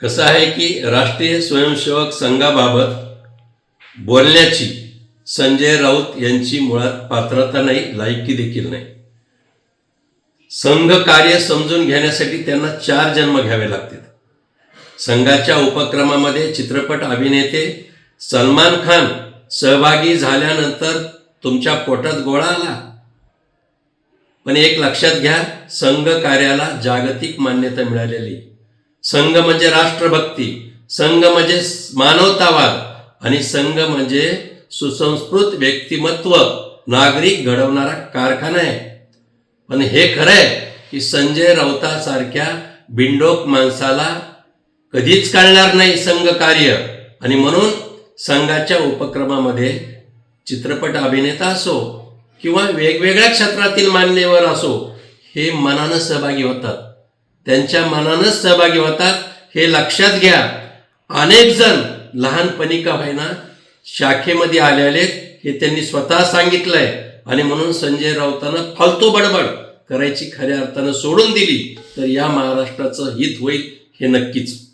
कसं आहे की राष्ट्रीय स्वयंसेवक संघाबाबत बोलण्याची संजय राऊत यांची मुळात पात्रता नाही, लायकी देखील नाही. संघ कार्य समजून घेण्यासाठी त्यांना 4 जन्म घ्यावे लागतील. संघाच्या उपक्रमामध्ये चित्रपट अभिनेते सलमान खान सहभागी झाल्यानंतर तुमच्या पोटात गोळा आला. पण एक लक्षात घ्या, संघ कार्याला जागतिक मान्यता मिळालेली. संघ म्हणजे राष्ट्रभक्ती, संघ म्हणजे मानवतावाद आणि संघ म्हणजे सुसंस्कृत व्यक्तिमत्व, नागरिक घडवणारा कारखाना आहे. पण हे खरं आहे की संजय राऊतासारख्या बिंडोक माणसाला कधीच कळणार नाही संघ कार्य. आणि म्हणून संघाच्या उपक्रमामध्ये चित्रपट अभिनेता असो किंवा वेगवेगळ्या क्षेत्रातील मान्यवर असो, हे मनानं सहभागी होतात, त्यांच्या मनानंच सहभागी होतात. हे लक्षात घ्या. अनेक जण लहानपणी का होईना शाखेमध्ये आलेले हे त्यांनी स्वतः सांगितलंय. आणि म्हणून संजय राऊतांना फालतू बडबड करायची खऱ्या अर्थानं सोडून दिली तर या महाराष्ट्राचं हित होईल हे नक्कीच.